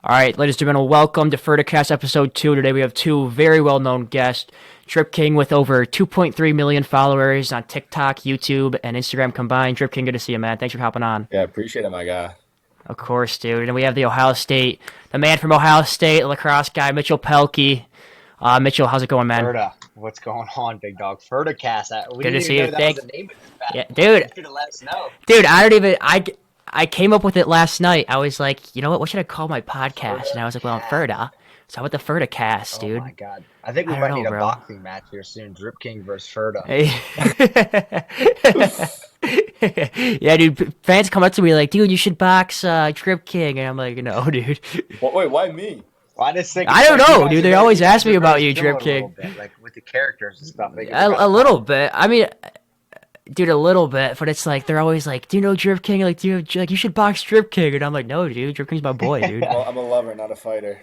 All right, ladies and gentlemen, welcome to Ferdacast Ep.2. Today we have two very well-known guests. Dripking with over 2.3 million followers on TikTok, YouTube, and Instagram combined. Dripking, good to see you, man. Thanks for hopping on. Yeah, appreciate it, my guy. Of course, dude. And we have the man from Ohio State, lacrosse guy, Mitchell Pehlke. Mitchell, how's it going, man? Ferda, what's going on, big dog? Ferdacast. We Good to didn't even see you. know that was the name of this bad Yeah, boy. dude, You should have let us know. dude. I don't even. I came up with it last night. I was like, you know what? What should I call my podcast? And I was like, well, I'm Ferdacast. Ferda. So how about the Ferdacast, Oh my dude? god. I think we I don't might know, need a bro. boxing match here soon. Drip King versus Ferda. Hey. Yeah, dude. Fans come up to me like, dude, you should box Drip King, and I'm like, no, dude. Wait, why me? Well, I just think I it's don't like know, dude. They always ask me you're about very you, similar Drip a little King. bit, like with the characters and stuff. They got A a little bit. I mean, dude, a little bit. But it's like they're always like, do you know Drip King? Like, do you should box Drip King? And I'm like, no, dude. Drip King's my boy, dude. I'm a lover, not a fighter.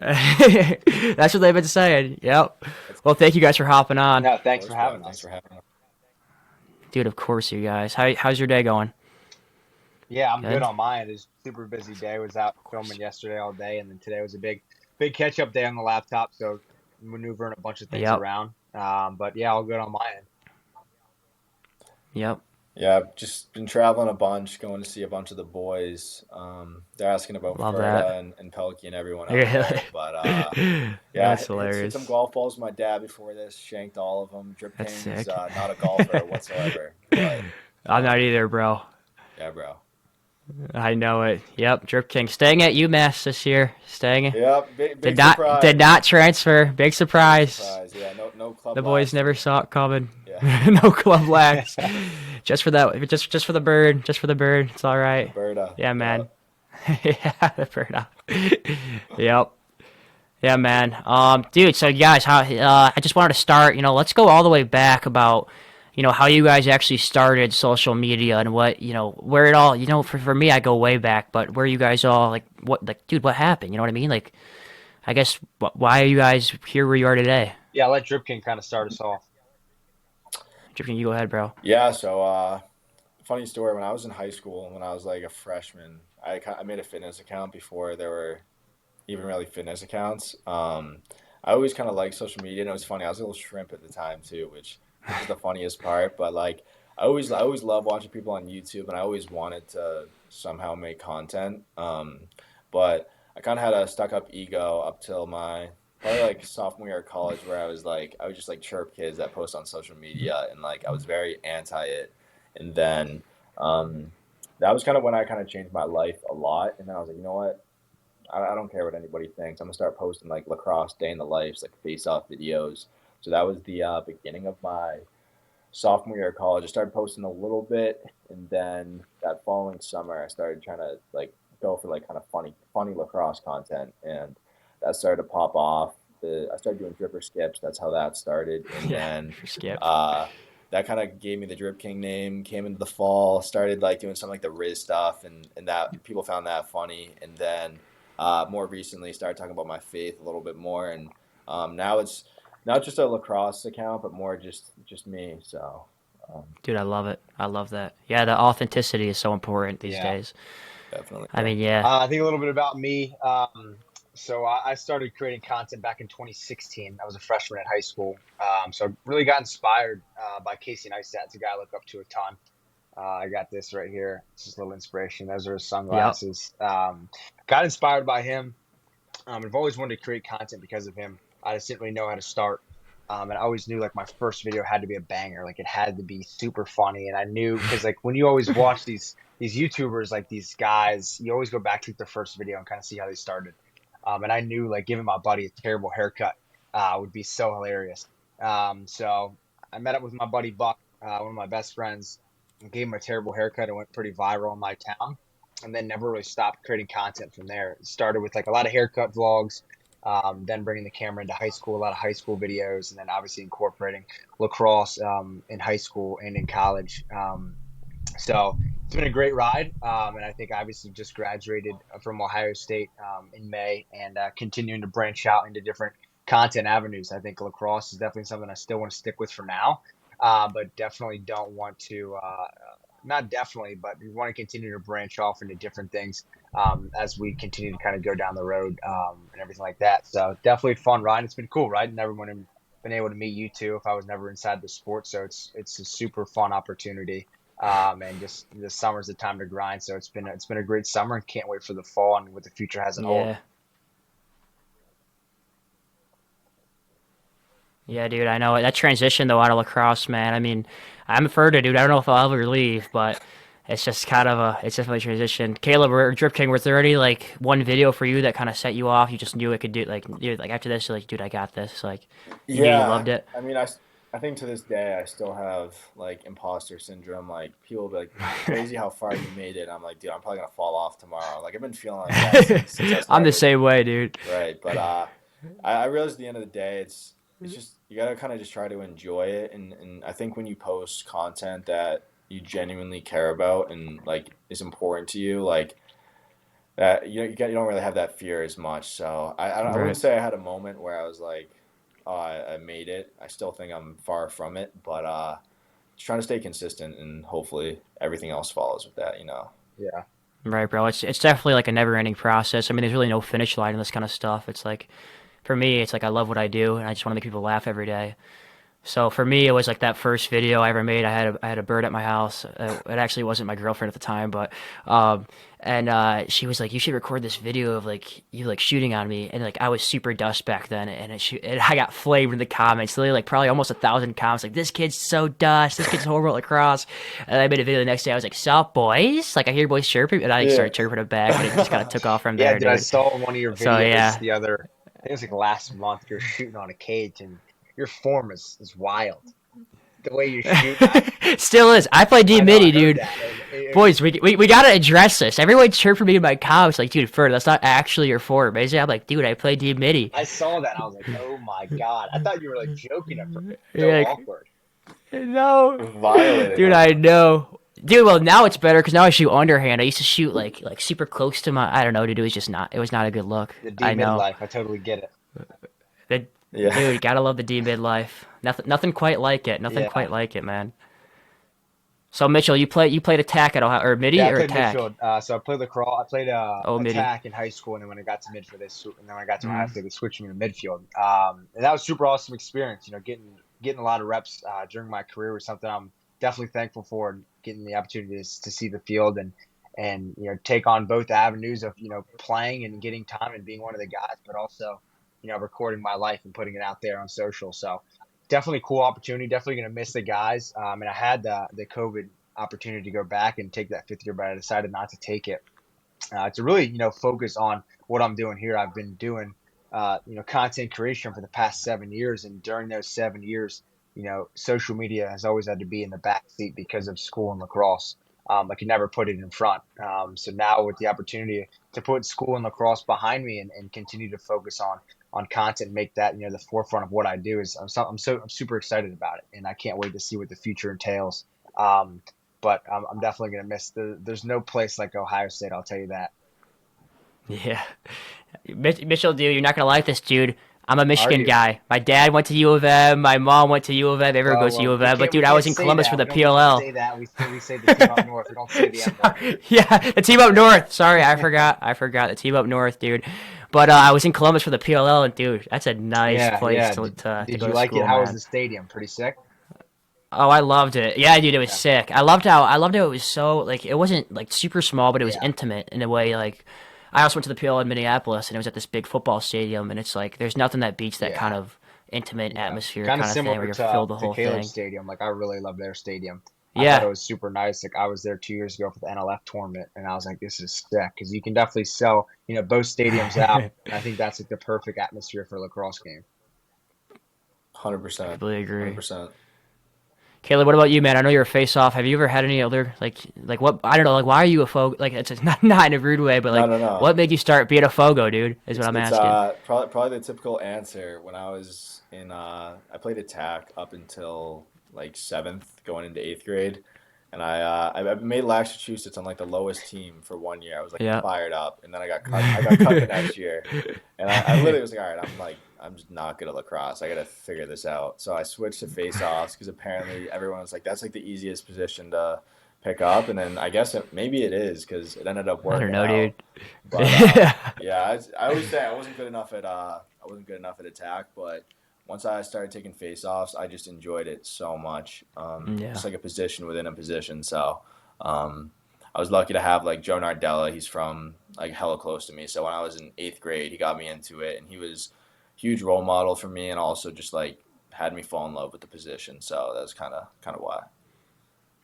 That's what they've been saying. Yep. Well, thank you guys for hopping on, No, Of thanks course, for bro. having Thanks us. for having me. dude. Of course, you guys. How's your day going? Yeah, I'm good Good. on mine. It's a super busy day. Was out Of course. filming yesterday all day, and then today was a big catch up day on the laptop. So maneuvering a bunch of things Yep. around. But yeah, all good on my end. Yep. Yeah, I've just been traveling a bunch, going to see a bunch of the boys. They're asking about Love that. Ferda and Pelkey and everyone out Really. there. But yeah, That's hit some hilarious. golf balls with my dad before this, shanked all of them. Drip That's King's sick. not a golfer whatsoever, but I'm not um, either, bro. yeah, bro. I know it. Yep, Drip King staying at UMass this year. Staying. Yeah, Did big not surprise. transfer. Big Big surprise. surprise. Yeah, no club The boys lacks for never me. saw it coming. Yeah, No club lax. Just for that. Just for the bird. Just for the bird. It's all the right. Berta. Yeah, Yeah. man. Yeah, the bird up. Yep. Yeah, man. Dude. So, you guys, how? I just wanted to start. Let's go all the way back about, how you guys actually started social media and what, where it all. For me, I go way back, but where you guys all dude, what happened? You know what I mean? Like, I guess, why are you guys here where you are today? Yeah, let Drip King kind of start us off. Drifting, you go ahead, bro. Yeah, so funny story. When I was in high school, when I was like a freshman, I made a fitness account before there were even really fitness accounts. I always kind of liked social media, and it was funny. I was a little shrimp at the time too, which is the funniest part. But like, I always love watching people on YouTube, and I always wanted to somehow make content. But I kind of had a stuck up ego up till my probably like sophomore year of college, where I was just like chirp kids that post on social media, and like I was very anti it. And then um, that was kind of when I kind of changed my life a lot. And then I was like, you know what? I don't care what anybody thinks. I'm gonna start posting like lacrosse day in the lives, like face off videos. So that was the beginning of my sophomore year of college. I started posting a little bit, and then that following summer, I started trying to like go for like kind of funny lacrosse content, and that started to pop off. I started doing dripper skips. That's how that started, and Yeah, then for skip. uh, that kind of gave me the Drip King name. Came into the fall, started like doing some like the Riz stuff, and that people found that funny, and then more recently started talking about my faith a little bit more, and now it's not just a lacrosse account, but more just me. So um, Dude, I love it. I love that. Yeah, the authenticity is so important these Yeah. days. definitely, I bro. mean, yeah. I think a little bit about me. So I started creating content back in 2016. I was a freshman at high school. So I really got inspired by Casey Neistat. It's a guy I look up to a ton. I got this right here. This is a little inspiration. Those are his Yep. sunglasses. Got inspired by him. I've always wanted to create content because of him. I just didn't really know how to start. And I always knew like my first video had to be a banger. Like it had to be super funny. And I knew because like when you always watch these YouTubers, like these guys, you always go back to their first video and kind of see how they started. And I knew like giving my buddy a terrible haircut would be so hilarious. So I met up with my buddy Buck, one of my best friends, and gave him a terrible haircut. It went pretty viral in my town, and then never really stopped creating content from there. It started with like a lot of haircut vlogs, then bringing the camera into high school, a lot of high school videos, and then obviously incorporating lacrosse in high school and in college. So it's been a great ride, and I think I obviously just graduated from Ohio State in May, and continuing to branch out into different content avenues. I think lacrosse is definitely something I still want to stick with for now, but definitely don't want to. Not definitely, but we want to continue to branch off into different things. as we continue to kind of go down the road and everything like that. So definitely fun ride. It's been cool, right? Never would have been able to meet you two if I was never inside the sport. So it's a super fun opportunity. And just the summer's the time to grind. So it's been a great summer and can't wait for the fall and what the future has in hold. Yeah. Yeah, dude, I know it. That transition though out of lacrosse, man. I mean, I'm a Ferda, dude. I don't know if I'll ever leave, but it's just kind of it's definitely a transition. Caleb or Dripking, was there any like one video for you that kind of set you off? You just knew it could do like, dude, like after this, you're like, dude, I got this. Like, you knew you Yeah, loved it. I mean, I think to this day I still have like imposter syndrome. Like people will be like, "Crazy how far you made it." I'm like, dude, I'm probably gonna fall off tomorrow. Like I've been feeling like that since I I'm the started. same way, dude. Right, but I realize at the end of the day, it's just you gotta kind of just try to enjoy it, and I think when you post content that you genuinely care about and like is important to you, like that you don't really have that fear as much. So I wouldn't Right. say I had a moment where I was like, oh, I made it. I still think I'm far from it, but just trying to stay consistent and hopefully everything else follows with that. Yeah. Right, bro. It's definitely like a never-ending process. I mean, there's really no finish line in this kind of stuff. It's like, for me, it's like I love what I do, and I just want to make people laugh every day. So for me, it was like that first video I ever made. I had a bird at my house. It actually wasn't my girlfriend at the time, but um, and she was like, "You should record this video of like you like shooting on me." And like I was super dust back then, and I got flamed in the comments. Literally, like probably almost 1,000 comments. Like this kid's so dust. This kid's horrible at lacrosse. And I made a video the next day. I was like, "Sup, boys?" Like I hear boys chirping, and I like, Yeah. started chirping it back, and it just kind of took off from Yeah, there, dude, I dude. saw one of your So videos yeah. the other, I think it was like last month. You're shooting on a cage, and your form is wild. The way you shoot, Still is. I play D I know I midi, heard dude. that, and Boys, we gotta address this. Everyone chirping me in my comments like, dude, Ferd, that's not actually your form. Basically, I'm like, dude, I play D midi. I saw that. I was like, oh my god! I thought you were like joking at first. So You're like, awkward. no, Violating dude, I them. know, dude. Well, now it's better because now I shoot underhand. I used to shoot like super close to my. I don't know, dude. It was just not. It was not a good look. The D I know. midlife, I totally get it. The, Yeah. dude, gotta love the D mid life. Nothing quite like it. Nothing Yeah, quite like it, man. So Mitchell, you played attack at Ohio or yeah. midi I or played attack? midfield. So I played lacrosse. I played Oh, midi. attack in high school, and then when I got to midfield, and then when I got to Ohio Mm. State, they switched me to midfield. And that was super awesome experience. Getting a lot of reps during my career was something I'm definitely thankful for. And getting the opportunity to see the field and take on both avenues of playing and getting time and being one of the guys, but also recording my life and putting it out there on social. So definitely cool opportunity. Definitely going to miss the guys. And I had the COVID opportunity to go back and take that fifth year, but I decided not to take it to really, focus on what I'm doing here. I've been doing, content creation for the past 7 years. And during those 7 years, social media has always had to be in the back seat because of school and lacrosse. I could never put it in front. So now with the opportunity to put school and lacrosse behind me and continue to focus on content and make that, the forefront of what I do is I'm super excited about it. And I can't wait to see what the future entails. Um, but I'm definitely going to miss there's no place like Ohio State. I'll tell you that. Yeah. Mitchell, dude, you're not gonna like this, dude. I'm a Are Michigan you? guy. My dad went to U of M. My mom went to U of M. Everyone Well, goes to U well, of M. But we dude, I can't was in say Columbus for that. the We don't PLL. say that. We say the team up north. We don't say the M word. Sorry. Yeah, the team up north. Sorry, I forgot. I forgot the team up north, dude. But I was in Columbus for the PLL, and dude, that's a nice Yeah, place yeah. to Did go you to like it? school, How was man. the stadium? Pretty sick. Oh, I loved it. Yeah, dude, it was Yeah, sick. I loved how it was so like it wasn't like super small, but it was yeah, intimate in a way. Like I also went to the PL in Minneapolis, and it was at this big football stadium, and it's like there's nothing that beats that kind yeah, of intimate yeah. atmosphere Kind of kind of thing similar where you're filled the to whole Caleb's thing. stadium. Like I really love their stadium. I thought it Yeah, was super nice. Like I was there 2 years ago for the NLF tournament, and I was like, this is sick because you can definitely sell both stadiums out. And I think that's like the perfect atmosphere for a lacrosse game. 100%. completely agree. 100%. Caleb, what about you, man? I know you're a face-off. Have you ever had any other like what? I don't know. Like, why are you a Fogo? Like, it's not in a rude way, but No, like, no, no. what made you start being a Fogo, dude? Is what It's I'm it's asking. probably the typical answer. When I was in I played attack up until like seventh, going into eighth grade, and I made Massachusetts on like the lowest team for 1 year. I was like Yeah. fired up, and then I got cut. I got cut the next year, and I literally was like, all right, I'm just not good at lacrosse. I got to figure this out. So I switched to face offs because apparently everyone was like, that's like the easiest position pick up, and then I guess maybe it is because it ended up I don't working know, dude. out. But yeah, I always say I wasn't good enough at attack, but once I started taking face-offs, I just enjoyed it so much. Yeah. It's like a position within a position. So um, I was lucky to have like Joe Nardella. He's from like hella close to me. So when I was in eighth grade, he got me into it, and he was a huge role model for me, and also just like had me fall in love with the position. So that's kind of why.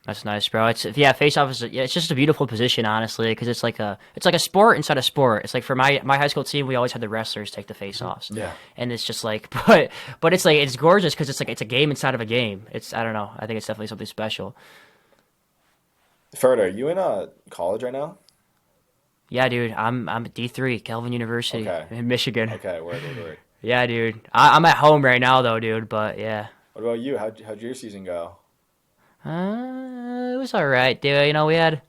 That's nice, bro. It's yeah, face off is yeah, it's just a beautiful position, honestly, because it's like a sport inside a sport. It's like for my high school team, we always had the wrestlers take the face offs, Yeah. and it's just like, but it's like it's gorgeous because it's like it's a game inside of a game. It's I don't know. I think it's definitely something special. Ferd, are you in college right now? Yeah, dude. I'm at D3, Kelvin University Okay. in Michigan. Okay. Word. Yeah, dude. I'm at home right now though, dude. But yeah. What about you? How'd your season go? It was all right, dude. You know, we had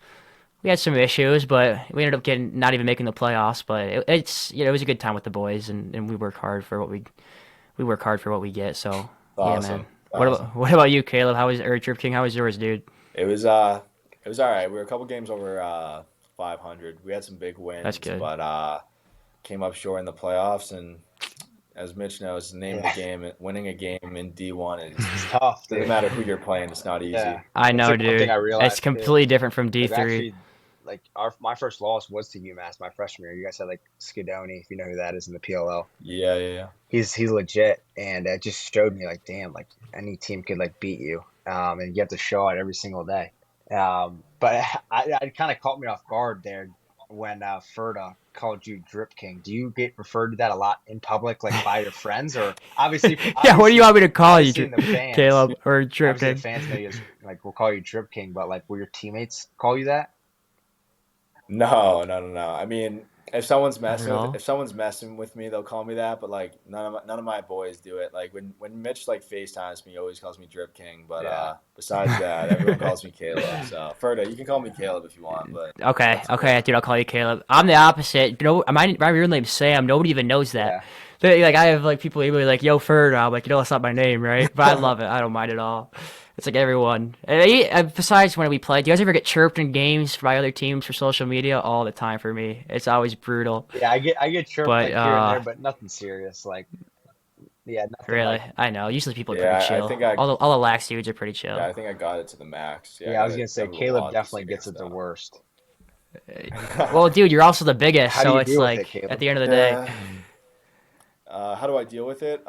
some issues, but we ended up getting not even making the playoffs. But it's you know it was a good time with the boys, and we work hard for we work hard for what we get. So yeah, man. Awesome. Awesome. What about you, Caleb? How was or Drip King? How was yours, dude? It was uh it was all right. We were a couple games over 500. We had some big That's wins, good. but came up short in the playoffs. And as Mitch knows, the name of the Yeah, game, winning a game in D1 is it's tough, doesn't dude. matter who you're playing. It's not Yeah, easy. I that's know, like one thing dude. I It's realized too. completely different from Like D3. actually, like my first loss was to UMass my freshman year. You guys had like Skidoni, if you know who that is in the PLL. Yeah. He's legit, and it just showed me like, damn, like any team could like beat you, and you have to show it every single day. But I kind of caught me off guard there when Ferda called you Drip King. Do you get referred to that a lot in public, like by your friends, or Yeah, what do you want me to call you, obviously in the fans, Caleb or Drip obviously the King? fans know you as like will call you Drip King, but like will your teammates call you that? No. I mean, Not at all. if someone's messing with me, they'll call me that. But like none of my boys do it. Like when Mitch like FaceTimes me, he always calls me Drip King. But Yeah. besides that, everyone calls me Caleb. So Ferda, you can call me Caleb if you want, but Okay, that's okay, yeah. dude, I'll call you Caleb. I'm the opposite. You know, my real name's Sam. Nobody even knows that. Yeah. Like I have like people email me like, "Yo, Ferd." I'm like, you know, that's not my name, right? But I love it. I don't mind at all. It's like everyone. Besides when we play, do you guys ever get chirped in games by other teams for social media? All the time for me. It's always brutal. Yeah, I get chirped But like here and there, but nothing serious. Like yeah, nothing really, like I know. Usually people are pretty Yeah, I chill. think I All the lax dudes are pretty yeah, chill. I think I got it to the max. Yeah, I yeah, I got was gonna it say got a Caleb lot of definitely Instagram gets it the stuff. worst. Well, dude, you're also the biggest, How do so you it's deal with it, like at Caleb? the end of the day. Yeah. How do I deal with it?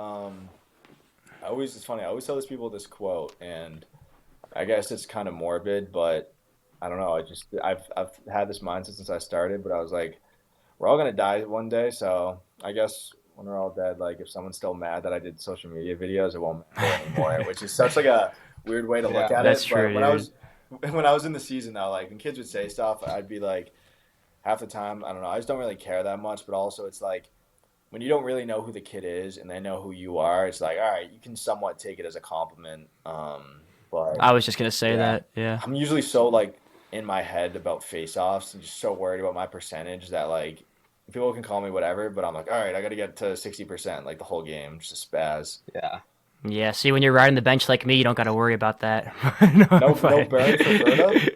It's funny. I always tell these people this quote, and I guess it's kind of morbid, but I don't know. I've had this mindset since I started, but I was like, we're all gonna die one day, so I guess when we're all dead, like if someone's still mad that I did social media videos, it won't matter anymore. Which is such like a weird way to look Yeah. at That's it. But true, dude. when I was in the season though, like when kids would say stuff, I'd be like half the time, I don't know, I just don't really care that much. But also, it's like when you don't really know who the kid is and they know who you are, it's like all right, you can somewhat take it as a compliment. But I was just gonna say Yeah. that. Yeah. I'm usually so like in my head about face-offs and just so worried about my percentage that like people can call me whatever, but I'm like, all right, I got to get to 60% like the whole game, just a spaz. Yeah. Yeah, see, when you're riding the bench like me, you don't got to worry about that. No, No but Bernie for Verda.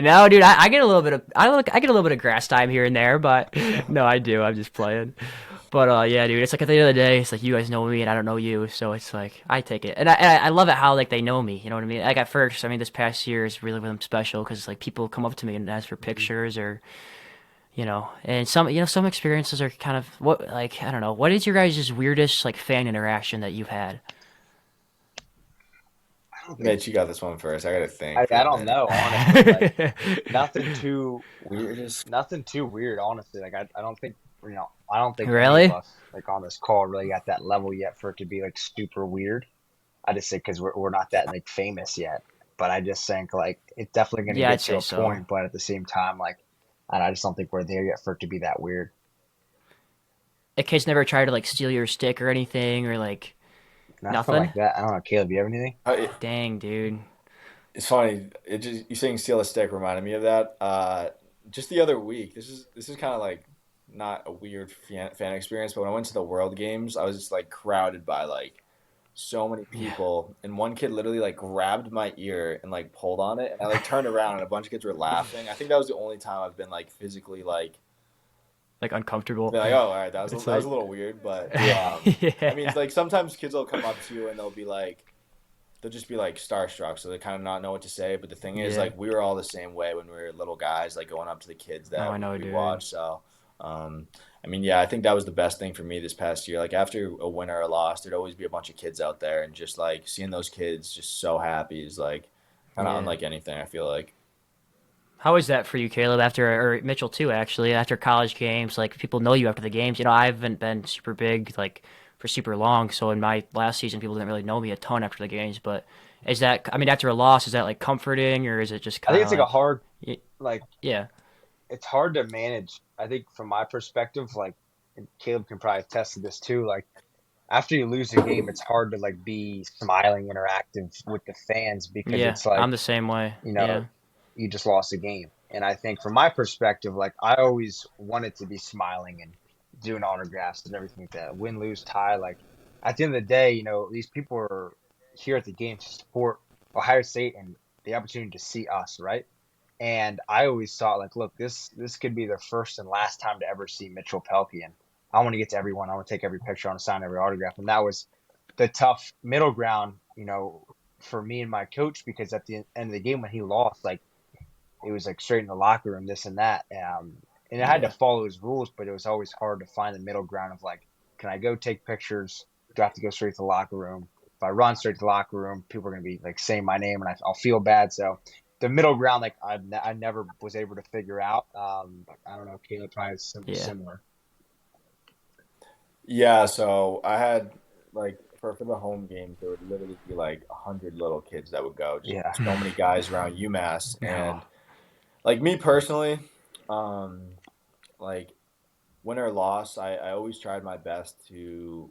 no, dude, I get a little bit of I get a little bit of grass time here and there, but no, I do. I'm just playing. But yeah, dude, it's like at the end of the day, it's like you guys know me and I don't know you, so it's like I take it, and I love it how like they know me. You know what I mean? Like at first, I mean, this past year is really really special because like people come up to me and ask for pictures or and some some experiences are kind of what like I don't know. What is your guys' weirdest like fan interaction that you've had? I don't think Mitch, you got this one first. I got to think I for a don't minute. know, honestly. Like nothing too Weirdest. nothing too weird, honestly. Like I don't think I don't think any of Really? us like on this call really got that level yet for it to be like super weird. I just say because we're not that like famous yet. But I just think like it's definitely going to Yeah, I'd get to say a so. point. But at the same time, like I just don't think we're there yet for it to be that weird. A kid's never tried to like steal your stick or anything or like Nothing nothing? like that. I don't know, Caleb. You have anything? Dang, dude. It's funny. It just you saying steal a stick reminded me of that. Just the other week. This is kind of like not a weird fan experience, but when I went to the World Games, I was just like crowded by like so many Yeah. people, and one kid literally like grabbed my ear and like pulled on it, and I like turned around and a bunch of kids were laughing. I think that was the only time I've been like physically like Like uncomfortable. been like, oh, all right, It's that was like, a little weird, but I mean, yeah. like sometimes kids will come up to you and they'll just be like starstruck, so they kind of not know what to say. But the thing is, Yeah. like we were all the same way when we were little guys, like going up to the kids Oh, I that know, we dude. watched. So, I mean, yeah, I think that was the best thing for me this past year. Like after a win or a loss, there'd always be a bunch of kids out there, and just like seeing those kids just so happy is like kind of Yeah. unlike anything. I feel like. How is that for you, Caleb? After or Mitchell too, actually. After college games, like people know you after the games. I haven't been super big like for super long. So in my last season, people didn't really know me a ton after the games. But is that? I mean, after a loss, is that like comforting, or is it just I think kind of it's like a like, hard, like yeah, it's hard to manage. I think from my perspective, like, and Caleb can probably attest to this too. Like after you lose a game, it's hard to like be smiling, interactive with the fans because yeah, it's I'm like, the same way. you know, Yeah, you just lost a game. And I think from my perspective, like I always wanted to be smiling and doing autographs and everything like that. Win, lose, tie. Like at the end of the day, these people are here at the game to support Ohio State and the opportunity to see us, right? And I always thought like, look, this could be the first and last time to ever see Mitchell Pehlke. And I want to get to everyone. I want to take every picture. I want to sign every autograph. And that was the tough middle ground, for me and my coach, because at the end of the game when he lost, like it was like straight in the locker room, this and that. And I had to yeah, follow his rules, but it was always hard to find the middle ground of like, can I go take pictures? Do I have to go straight to the locker room? If I run straight to the locker room, people are going to be like saying my name and I'll feel bad. So the middle ground, like I never was able to figure out. I don't know. Caleb probably is yeah. similar. Yeah, so I had like for the home games, there would literally be like 100 little kids that would go. Just Yeah. so many guys around UMass, Oh, and like me personally, um, like win or loss, I always tried my best to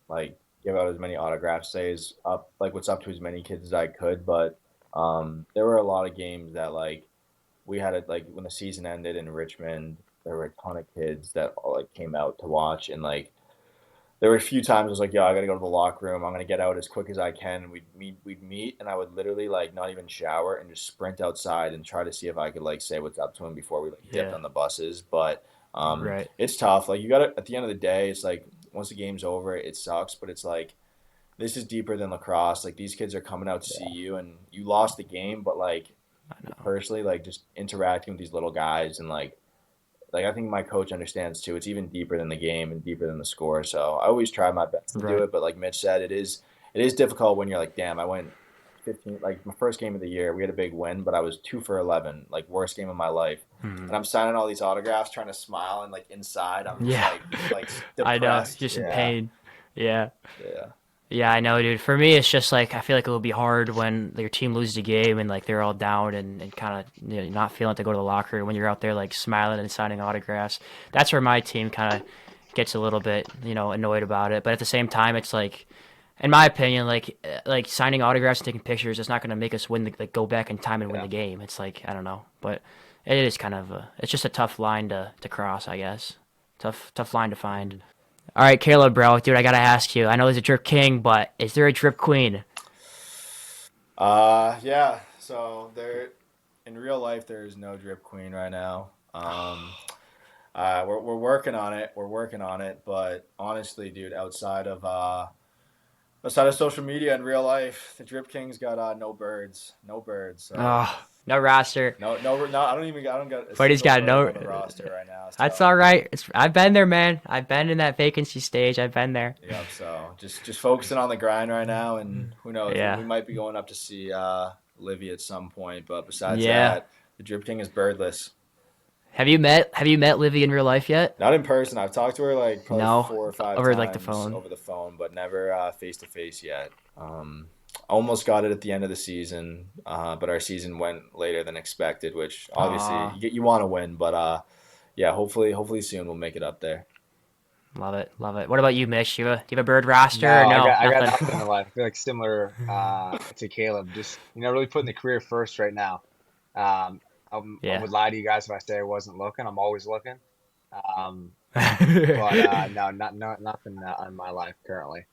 like give out as many autographs, say as up like what's up to as many kids as I could. But there were a lot of games that like we had it like when the season ended in Richmond, there were a ton of kids that all, like came out to watch, and like there were a few times I was like, yo, I gotta go to the locker room. I'm gonna get out as quick as I can. And we'd meet, and I would literally like not even shower and just sprint outside and try to see if I could like say what's up to him before we like dipped yeah, on the buses. But right. it's tough. Like you gotta at the end of the day, it's like once the game's over, it sucks. But it's like this is deeper than lacrosse. Like these kids are coming out to see you, and you lost the game, but like I know. personally, like just interacting with these little guys and like I think my coach understands too. It's even deeper than the game and deeper than the score. So I always try my best to do Right. it. But like Mitch said, it is difficult when you're like, damn, I went 15. Like my first game of the year, we had a big win, but I was 2 for 11, like worst game of my life. Mhm. And I'm signing all these autographs, trying to smile, and like inside, I'm just Yeah, like I know. depressed. Just in Yeah, pain. Yeah. yeah, Yeah, I know, dude. For me, it's just like I feel like it will be hard when your team loses a game and like they're all down and kind of not feeling to go to the locker room when you're out there like smiling and signing autographs. That's where my team kind of gets a little bit annoyed about it. But at the same time, it's like, in my opinion, like signing autographs and taking pictures, it's not going to make us win like go back in time and win Yeah. the game. It's like I don't know, but it is kind of it's just a tough line to cross, I guess. Tough line to find. All right, Caleb, bro, dude, I gotta ask you. I know there's a drip king, but is there a drip queen? yeah. So there, in real life, there is no drip queen right now. We're working on it. We're working on it. But honestly, dude, outside of social media and real life, the Drip King's got no birds, no birds. So Oh, no roster, no. I don't got a but he's single got bird no. on the roster right now. That's So all right. I've been there, man. I've been in that vacancy stage. I've been there. yep. So just focusing on the grind right now, and who knows? We Yeah, might be going up to see Livy at some point. But besides yeah. that, the Drip King is birdless. Have you met Livy in real life yet? Not in person. I've talked to her like probably No, 4 or 5 over like the times phone. over the phone, but never face to face yet. Almost got it at the end of the season, but our season went later than expected, which obviously Aw, you want to win, but yeah, hopefully soon we'll make it up there. love it, love it. What about you, Mitch? Do you have a bird roster or No, I no? got I got Nothing. nothing in life. I feel like similar to Caleb. Just really putting the career first right now. I Yeah. would lie to you guys if I say I wasn't looking. I'm always looking. Um, but no, nothing on my life currently.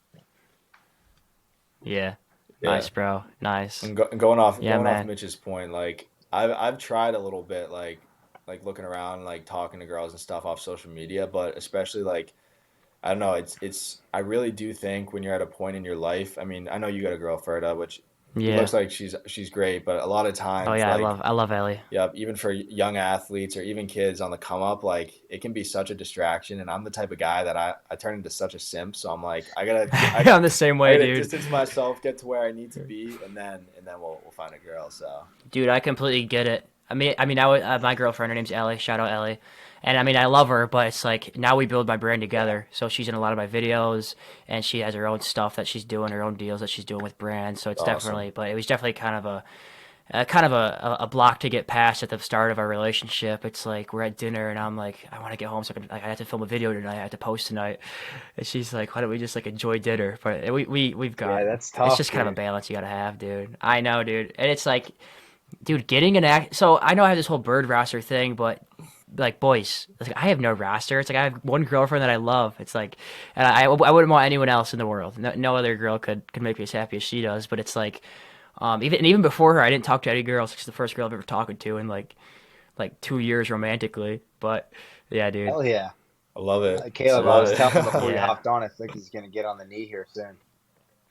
Yeah. Yeah. Nice, bro. Nice. And going off Yeah, man. Mitch's point, like I've tried a little bit, like looking around, like talking to girls and stuff off social media, but especially like I don't know. It's. I really do think when you're at a point in your life. I mean, I know you got a girl, Ferda, which it Yeah. looks like she's great, but a lot of Oh times, yeah, like, I love Ellie. yeah, even for young athletes or even kids on the come up, like it can be such a distraction. And I'm the type of guy that I turn into such a simp. So I'm like, I'm the same I way, gotta dude. distance myself, get to where I need to be, and then we'll find a girl. So Dude, I completely get it. My girlfriend, her name's Ellie. Shout out Ellie. And I mean, I love her, but it's like now we build my brand yeah, together. So she's in a lot of my videos, and she has her own stuff that she's doing, her own deals that she's doing with brands. So it's awesome. definitely, but it was definitely kind of a block to get past at the start of our relationship. It's like we're at dinner, and I'm like, I want to get home, so I have to film a video tonight. I have to post tonight, and she's like, why don't we just like enjoy dinner? But we've Yeah, got. that's It's tough, just kind of a dude. balance you gotta have, dude. I know, dude, and it's like dude, getting an act. So I know I have this whole bird roster thing, but like boys, it's like I have no roster. It's like I have one girlfriend that I love. It's like, and I wouldn't want anyone else in the world. No other girl could make me as happy as she does. But it's like, even before her, I didn't talk to any girls. She's the first girl I've ever talked to in like 2 years romantically. But yeah, dude, Hell yeah. I love it. I Caleb, I love was telling him before it. you yeah, hopped on, I think he's gonna get on the knee here soon.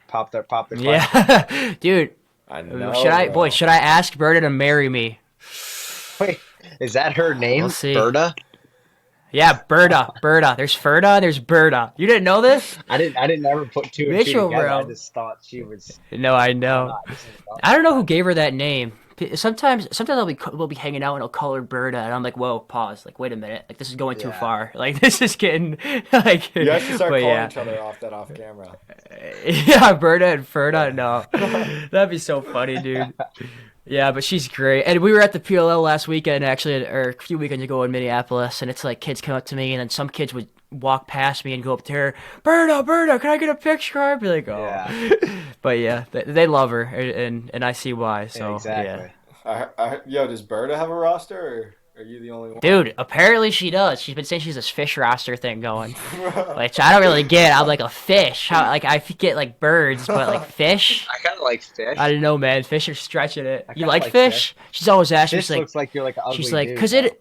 Pop the question. yeah, dude. I Should know, I, boy, bro. should I ask Berta to marry me? Wait, is that her We'll name? see. Berta? Yeah, Berta. There's Ferda, there's Berta. You didn't know this? I didn't ever put two and two Mitchell, together. I bro. just thought she was. No, I I don't know. know. I just thought I don't know who that. gave her that name. Sometimes we'll be hanging out and I'll call her Berta, and I'm like, whoa, pause. Like, wait a minute. Like, this is going too Yeah. far. Like, this is getting like, You guys should start but calling yeah, each other off camera. yeah, Berta and Ferda. No, Yeah. that'd be so funny, dude. Yeah, but she's great. And we were at the PLL last weekend, actually, or a few weekends ago in Minneapolis, and it's like kids come up to me, and then some kids would walk past me and go up to her, Berta, can I get a picture? I'd be like, oh. Yeah. But yeah, they love her, and I see why. So yeah. Exactly. Yo, does Berta have a roster, or are you the only one? Dude, apparently she does. She's been saying she's this fish roster thing going, which I don't really get. I'm like a fish. How like I get like birds, but like fish. I kind of like fish. I don't know, man. Fish are stretching it. I You kind of like like fish. fish? She's always asking. Fish looks like you're like an She's ugly like, dude, cause though. it.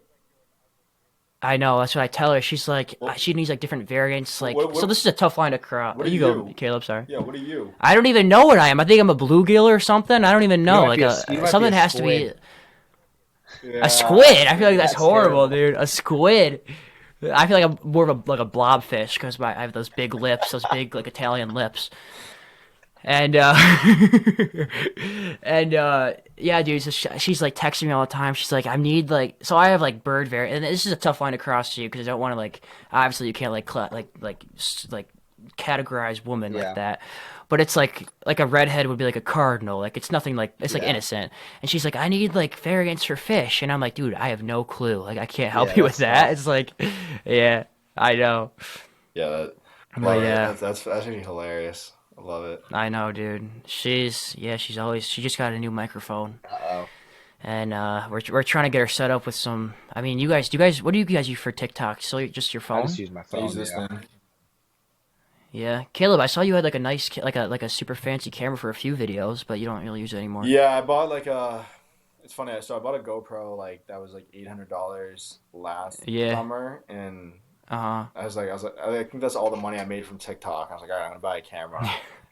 I know. That's what I tell her. She's like, What, she needs like different variants. Like, so what, this is a tough line to cross. what are You go, you? Caleb. Sorry. Yeah, what are you? I don't even know what I am. I think I'm a bluegill or something. I don't even You know. might Like be you might be a something has to be squid. a Yeah, squid. I feel like that's That's horrible, terrible. dude. A squid. I feel like I'm more of a like a blobfish because I have those big lips, those big like Italian lips. And and yeah, dude. So she's like texting me all the time. She's like, I need like, so I have like bird variant, and this is a tough line to cross to you because I don't want to like, obviously you can't like like categorize woman like Yeah. that. But it's like a redhead would be like a cardinal. Like it's nothing like it's like Yeah. innocent. And she's like, I need like variants for fish, and I'm like, dude, I have no clue. Like I can't help Yeah, you with that's that. tough. It's like, yeah, I know. yeah, But love it. yeah. That's actually hilarious. I love it. I know, dude. She just got a new microphone, Uh-oh. and we're trying to get her set up with some. I mean, what do you guys use for TikTok? Still just your I just phone? use my I use phone. this Yeah. thing. Yeah, Caleb, I saw you had like a nice like a super fancy camera for a few videos, but you don't really use it anymore. Yeah, I bought like a. It's funny. So I bought a GoPro like that was like $800 last Yeah. summer, and Uh-huh. I think that's all the money I made from TikTok. I was like, all right, I'm gonna buy a camera,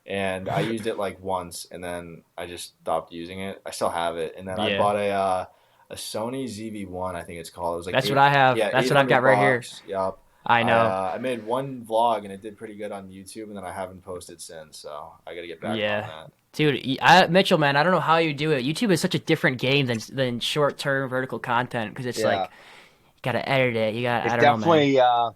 and I used it like once, and then I just stopped using it. I still have it, and then I Yeah. bought a Sony ZV-1, I think it's called. It was like That's what I have. yeah, That's eight what I've got hundred right here. bucks. Yep. I know. I made one vlog and it did pretty good on YouTube, and then I haven't posted since, so I got to get back on Yeah. that. Dude, Mitchell, man, I don't know how you do it. YouTube is such a different game than short-term vertical content because it's like Yeah. you gotta edit it. I It's don't know, man.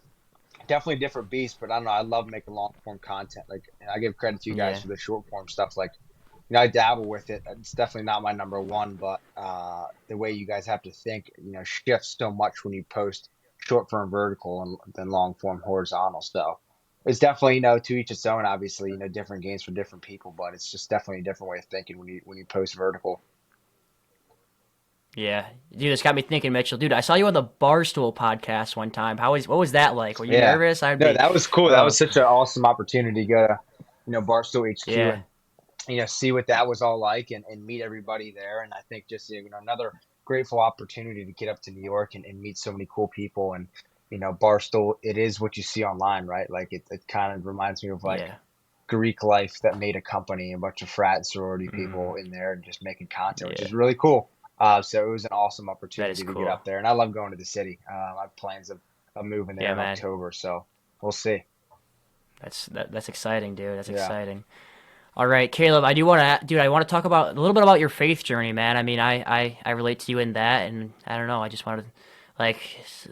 definitely a different beast, but I don't know. I love making long form content. Like, and I give credit to you guys Yeah. for the short form stuff. Like, I dabble with it. It's definitely not my number one, but the way you guys have to think, shifts so much when you post short form vertical and then long form horizontal. So it's definitely, to each its own. Obviously, different games for different people, but it's just definitely a different way of thinking when you post vertical. Yeah, dude, it's got me thinking, Mitchell. Dude, I saw you on the Barstool podcast one time. What was that like? Were you Yeah. nervous? I'd No, be, that was cool. That bro. was such an awesome opportunity to go to, Barstool HQ Yeah, see what that was all like and meet everybody there. And I think just, another grateful opportunity to get up to New York and meet so many cool people. And, Barstool, it is what you see online, right? Like it kind of reminds me of like Yeah. Greek life that made a company, a bunch of frat and sorority Mm, people in there and just making content, which is yeah. really cool. So it was an awesome That is opportunity to get cool. up there. And I love going to the city. I have plans of moving there Yeah, in man. October. So we'll see. That's exciting, dude. That's Yeah. exciting. All right, Caleb, I do want to, dude. I want to talk about a little bit about your faith journey, man. I mean, I relate to you in that, and I don't know. I just wanted, like,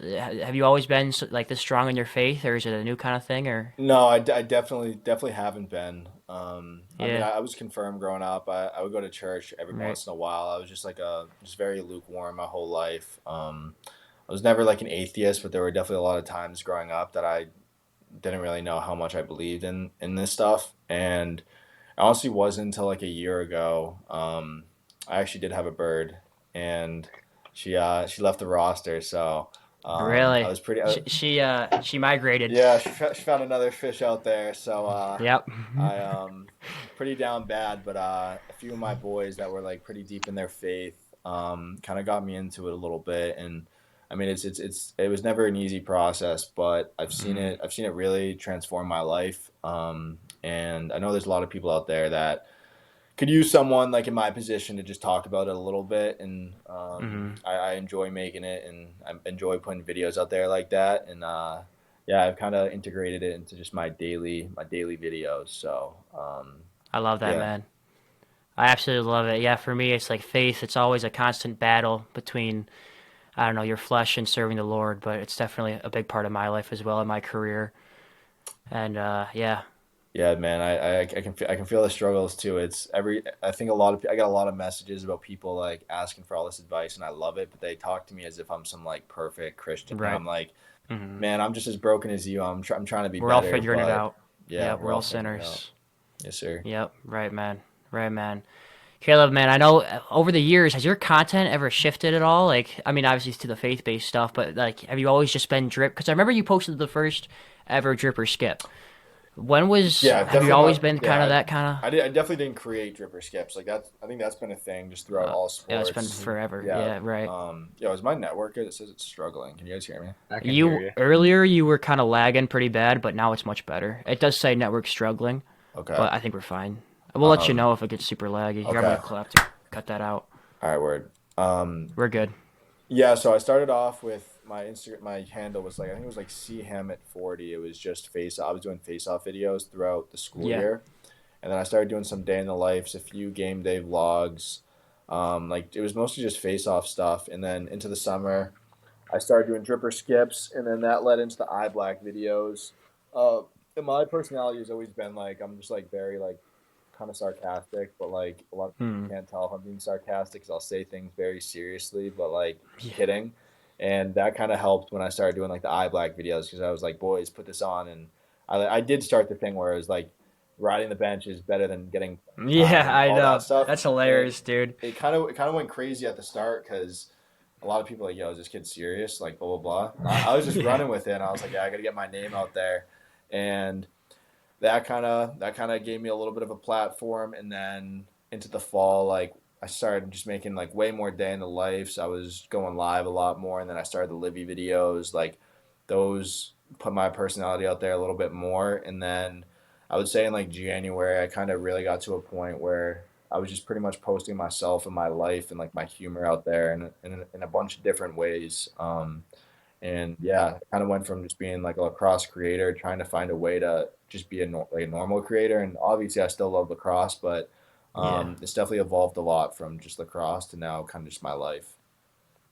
have you always been like this strong in your faith, or is it a new kind of thing, or? No, I definitely haven't been. I mean, Yeah, I was confirmed growing up. I would go to church every right. once in a while. I was just like just very lukewarm my whole life. I was never like an atheist, but there were definitely a lot of times growing up that I didn't really know how much I believed in this stuff. And it honestly wasn't until like a year ago. I actually did have a bird, and she left the roster. So I Really? was pretty. She migrated. Yeah, she found another fish out there. So Yep. I pretty down bad, but a few of my boys that were like pretty deep in their faith kind of got me into it a little bit. And I mean it was never an easy process, but Mm, I've seen it really transform my life. And I know there's a lot of people out there that could use someone like in my position to just talk about it a little bit. And mm. I enjoy making it, and I enjoy putting videos out there like that. And yeah, I've kind of integrated it into just my daily videos. So I love that, yeah. man. I absolutely love it. Yeah, for me, it's like faith. It's always a constant battle between, I don't know, your flesh and serving the Lord, but it's definitely a big part of my life as well, in my career. And yeah, Yeah, man, I can feel the struggles too. It's every I think a lot of I got a lot of messages about people like asking for all this advice, and I love it, but they talk to me as if I'm some like perfect Christian, and right. I'm like, Hmm. man, I'm just as broken as you. I'm trying to be We're all better, figuring it but out. yeah, Yep, we're we're all all figuring it out. sinners. Yes, sir. Yep, right, man. Right, man. Caleb, man, I know over the years, has your content ever shifted at all? Like, I mean, obviously to the faith-based stuff, but like, have you always just been drip? Because I remember you posted the first ever drip or skip. Yeah, Have you definitely always not. been kind of Yeah, that kind of? I definitely didn't create dripper skips. Like that's I think that's been a thing just throughout all Yeah, it's been sports. forever. Yeah. Yeah, right. Yeah, is my network good? It says it's struggling. Can you guys hear me? I can hear You you. earlier you were kind of lagging pretty bad, but now it's much better. It does say network struggling, Okay. but I think we're fine. We'll let you Um, know if it gets super laggy. Here, I'm okay. gonna have to cut that out. All right, word. We're good. Yeah, so I started off with my handle was like I think it was like see him at 40. It was just face I was doing face off videos throughout the school Yeah, year. And then I started doing some day in the lives, a few game day vlogs. Like it was mostly just face off stuff. And then into the summer, I started doing dripper skips, and then that led into the eye black videos. Uh, and my personality has always been like I'm just like very like kind of sarcastic, but like a lot of people hmm. can't tell if I'm being sarcastic because I'll say things very seriously, but like Yeah, kidding. And that kind of helped when I started doing like the eye black videos because I was like, boys, put this on. And I did start the thing where it was like riding the bench is better than getting time yeah, and I all that know. stuff. That's And hilarious, dude. it kind of went crazy at the start because a lot of people are like, yo, is this kid serious? Like blah blah blah. And I was just Yeah, running with it. And I was like, yeah, I got to get my name out there. And that kind of gave me a little bit of a platform. And then into the fall, like I started just making like way more day in the life. So I was going live a lot more, and then I started the Livy videos. Like those put my personality out there a little bit more. And then I would say in like January, I kind of really got to a point where I was just pretty much posting myself and my life and like my humor out there in a bunch of different ways. And yeah, it kind of went from just being like a lacrosse creator, trying to find a way to just be like a normal creator. And obviously, I still love lacrosse, but yeah. it's definitely evolved a lot from just lacrosse to now kind of just my life.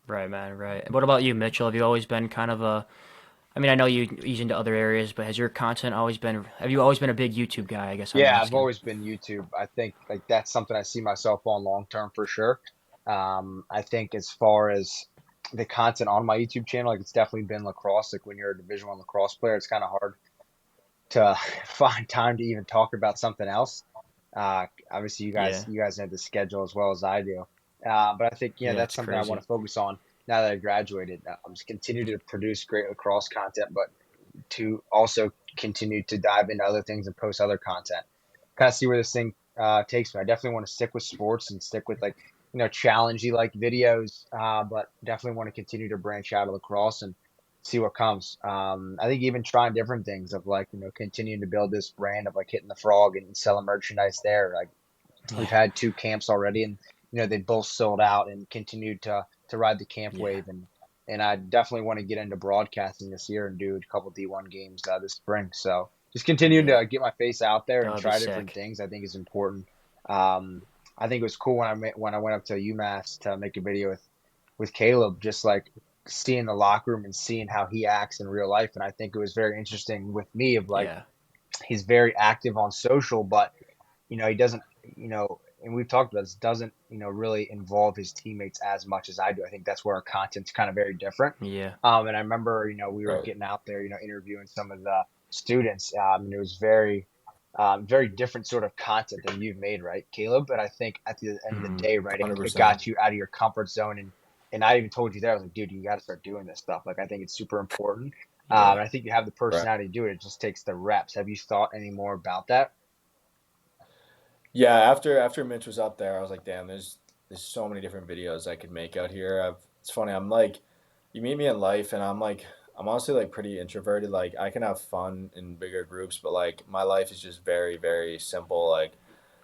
Right, man. Right. What about you, Mitchell? Have you always been kind of a? I mean, I know you ease into other areas, but has your content always been? Have you always been a big YouTube guy? I guess I'm Yeah, I've asking. always been YouTube. I think like that's something I see myself on long term for sure. I think as far as the content on my YouTube channel, like it's definitely been lacrosse. Like when you're a Division One lacrosse player, it's kind of hard to find time to even talk about something else. Obviously, Yeah, you guys have the schedule as well as I do. But I think yeah, that's it's something I want crazy. to focus on now that I graduated. I'm just continue to produce great lacrosse content, but to also continue to dive into other things and post other content. Kind of see where this thing takes me. I definitely want to stick with sports and stick with like challengey like videos, but definitely want to continue to branch out of lacrosse and see what comes. I think even trying different things of like continuing to build this brand of like hitting the frog and selling merchandise there. Like we've Yeah. had 2 camps already, and they both sold out and continued to ride the camp Yeah. wave. And I definitely want to get into broadcasting this year and do a couple D1 games this spring. So just continuing Yeah. to get my face out there That and would be try different sick. things, I think is important. Um, I think it was cool when I went up to UMass to make a video with Caleb, just like seeing the locker room and seeing how he acts in real life. And I think it was very interesting with me of like Yeah. he's very active on social, but he doesn't, and we've talked about this, doesn't, really involve his teammates as much as I do. I think that's where our content's kind of very different. Yeah. And I remember, we were Right. getting out there, interviewing some of the students, and it was very different sort of content than you've made, right, Caleb? But I think at the end of the Mm. day, right, it 100%. got you out of your comfort zone. And I even told you there, I was like, dude, you got to start doing this stuff. Like, I think it's super important. Yeah. And I think you have the Right. personality to do it. It just takes the reps. Have you thought any more about that? Yeah, after Mitch was up there, I was like, damn, there's so many different videos I could make out here. It's funny, I'm like, you meet me in life, and I'm honestly like pretty introverted. Like I can have fun in bigger groups, but like my life is just very, very simple. Like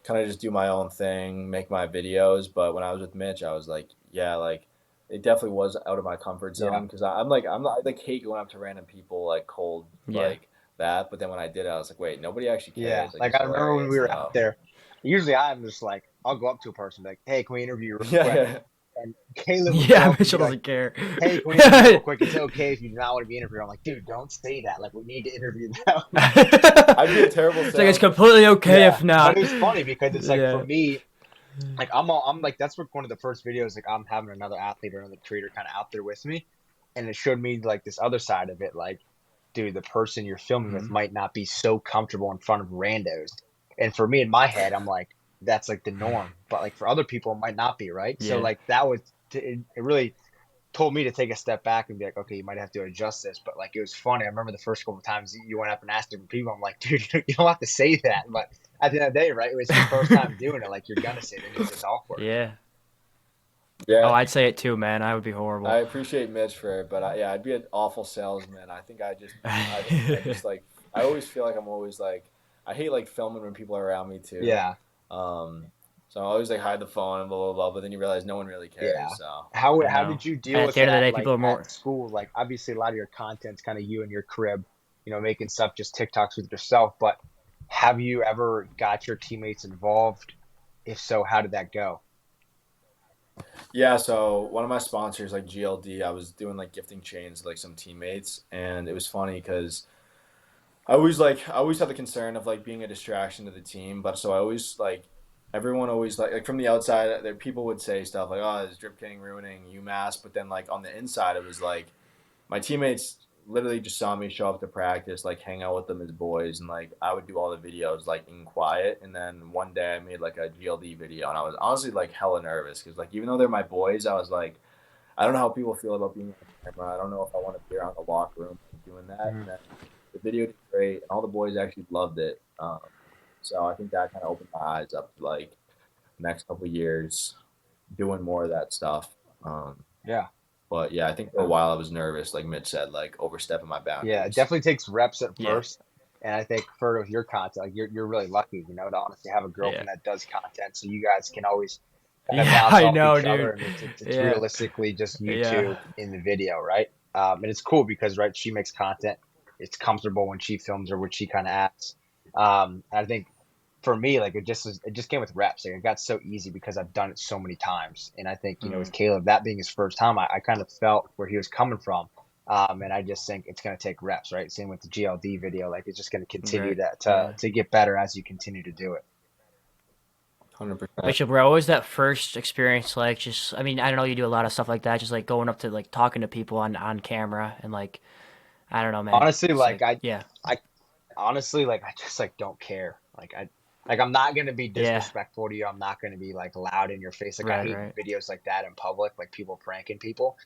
kind of just do my own thing, make my videos. But when I was with Mitch, I was like, yeah, like it definitely was out of my comfort Yeah. zone because I'm not, I like hate going up to random people like cold Yeah. like that. But then when I did it, I was like, wait, nobody actually Yeah, cares. Like like it's I remember when we hilarious were out though. there. Usually, I'm just like, I'll go up to a person, and be like, "Hey, can we interview you real Yeah, quick?" yeah. And Caleb would go Yeah. up and be Mitchell like, doesn't care. "Hey, can we interview you real quick? It's okay if you do not want to be interviewed." I'm like, "Dude, don't say that. Like, we need to interview them." I'd be a terrible It's like it's salesman. completely okay Yeah, if but not. it was funny because it's like for Yeah. me, like I'm like that's what one of the first videos like I'm having another athlete or another creator kind of out there with me, and it showed me like this other side of it. Like, dude, the person you're filming with Mhm. might not be so comfortable in front of randos, and for me in my head, I'm like that's like the norm, but like for other people, it might not be, right? So Yeah. like that was it really told me to take a step back and be like, okay, you might have to adjust this. But like, it was funny. I remember the first couple of times you went up and asked different people. I'm like, dude, you don't have to say that. But at the end of the day, right, it was your first time doing it. Like, you're gonna say it, and it's awkward. Yeah. Oh, Yeah, I'd say it too, man. I would be I horrible. appreciate Mitch for it, but yeah, I'd be an awful salesman. I think I just like, I always feel like I'm always like, I hate like filming when people are around me too. Yeah, Um, so I always like hide the phone and blah blah blah. But then you realize no one really cares. yeah. So I How know. did you deal At with the end of the that? day, people Like are at more. school, like obviously a lot of your content's kind of you in your crib, making stuff just TikToks with yourself. But have you ever got your teammates involved? If so, how did that go? yeah, so one of my sponsors like GLD, I was doing like gifting chains like some teammates, and it was funny because I always have the concern of like being a distraction to the team, but so I always like everyone always like from the outside that people would say stuff like, "Oh, is Dripking ruining UMass?" But then like on the inside, it was like my teammates literally just saw me show up to practice, like hang out with them as boys, and like I would do all the videos like in quiet. And then one day I made like a GLD video, and I was honestly like hella nervous because like even though they're my boys, I was like, I don't know how people feel about being on camera. I don't know if I want to be around the locker room doing that. And Mhm. then the video did great, and all the boys actually loved it. So I think that kind of opened my eyes up to like the next couple of years doing more of that stuff. Um, Yeah. but yeah, I think for a while I was nervous, like Mitch said, like overstepping my Yeah, it boundaries. definitely takes reps at Yeah. first. And I think for your content, like you're really lucky, to honestly have a Yeah. girlfriend that does content, so you guys can always kind of Yeah. bounce I off know, each other, dude. and it's Yeah. realistically just you Yeah. two in the video, right? And it's cool because right, she makes content. It's comfortable when she films or when she kind of acts. And I think for me, like it just came with reps. Like it got so easy because I've done it so many times. And I think, with Mm. Caleb, that being his first time, I kind of felt where he was coming from. And I just think it's going to take reps, right? Same with the GLD video. Like it's just going to continue Right. Yeah. to get better as you continue to do it. 100%. Mitchell, bro, what was that first experience like? Just, I mean, I don't know, you do a lot of stuff like that, just like going up to like talking to people on camera and like, I don't know, man. Honestly, It's like like, yeah, I honestly like I just like don't care. Like I'm not gonna be yeah, disrespectful to you. I'm not gonna be like loud in your face. Like I right, hate right, videos like that in public, like people pranking people.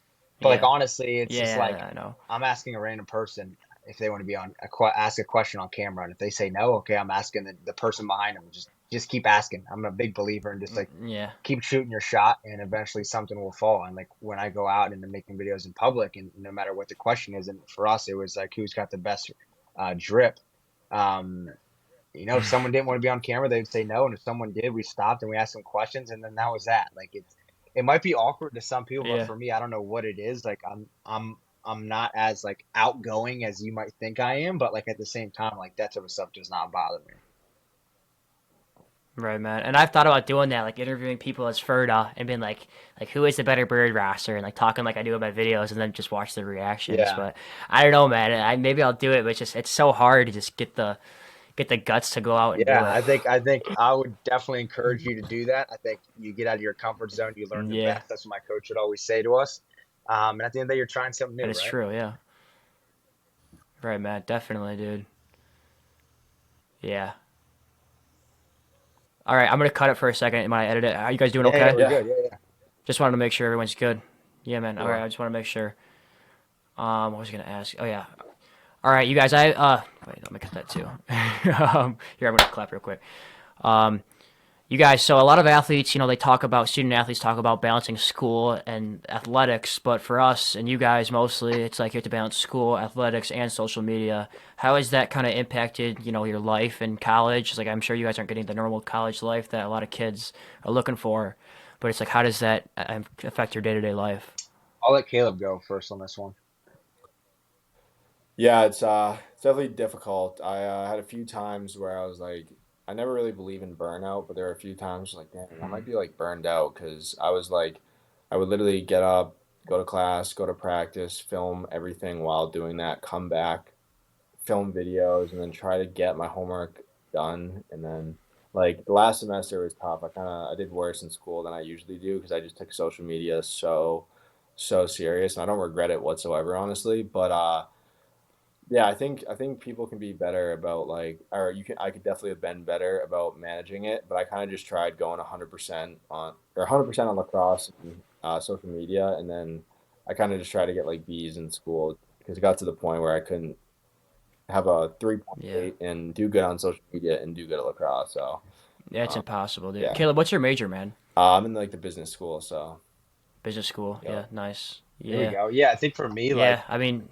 But like yeah, honestly, it's just yeah, like I know, I'm asking a random person, if they want to be on ask a question on camera, and if they say no, okay, I'm asking the person behind them. Just keep asking. I'm a big believer in just like Yeah. keep shooting your shot, and eventually something will fall. And like when I go out and I'm making videos in public, and no matter what the question is, and for us it was like who's got the best drip. Um, if someone didn't want to be on camera, they'd say no, and if someone did, we stopped and we asked them questions, and then that was that. Like it might be awkward to some people, but Yeah. for me, I don't know what it is. Like I'm not as like outgoing as you might think I am, but like at the same time, like that type of stuff does not bother me. Right, man. And I've thought about doing that, like interviewing people as Ferda and being like who is the better bird roster, and like talking like I do in my videos, and then just watch the reactions. Yeah. But I don't know, man. Maybe I'll do it, but it's so hard to just get the guts to go out and do Yeah, it. I think I would definitely encourage you to do that. I think you get out of your comfort zone, you learn the Yeah, best. That's what my coach would always say to us. And at the end of the day, you're trying something and new, it's right? true. Yeah. Right, Matt. Definitely, dude. Yeah. All right, I'm gonna cut it for a second when I edit it. Are you guys doing Yeah, okay? we're Yeah, good. Yeah, Just wanted to make sure everyone's good. Yeah, man. All right, sure. I just want to make sure. What was I gonna ask? Oh yeah. All right, you guys. Wait, let me cut that too. Here, I'm gonna clap real quick. Um, you guys. So a lot of athletes, they talk about student athletes talk about balancing school and athletics, but for us and you guys mostly, it's like you have to balance school, athletics, and social media. How has that kind of impacted, your life in college? It's like I'm sure you guys aren't getting the normal college life that a lot of kids are looking for, but it's like how does that affect your day to day life? I'll let Caleb go first on this one. Yeah, it's definitely difficult. I had a few times where I was like, I never really believe in burnout, but there are a few times like, dang, I might be like burned out because I was like, I would literally get up, go to class, go to practice, film everything while doing that, come back, film videos, and then try to get my homework done. And then like the last semester was tough. I did worse in school than I usually do because I just took social media so serious, and I don't regret it whatsoever, honestly. But yeah, I think people can be better about like, or I could definitely have been better about managing it, but I kind of just tried going 100% on or 100% on lacrosse and social media, and then I kind of just tried to get like B's in school because it got to the point where I couldn't have a Yeah. 3.8 and do good on social media and do good at lacrosse. So Yeah, it's um, impossible, dude. yeah, Caleb, what's your major, man? I'm in like the business school, so Business school. yeah, Yeah, nice. There we Yeah. go. Yeah, I think for me, like Yeah, I mean,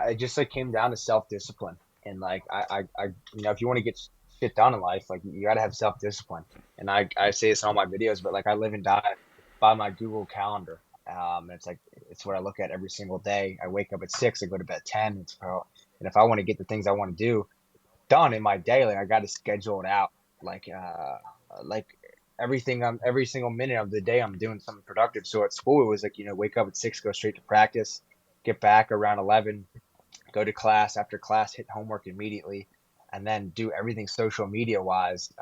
it just like came down to self discipline, and like if you want to get shit done in life, like you got to have self discipline. And I say this in all my videos, but like I live and die by my Google Calendar. It's like it's what I look at every single day. I wake up at 6, I go to bed at 10. And if I want to get the things I want to do done in my day, like I got to schedule it out. Like like everything every single minute of the day I'm doing something productive. So at school it was like wake up at 6, go straight to practice, get back around 11, go to class, after class hit homework immediately, and then do everything social media wise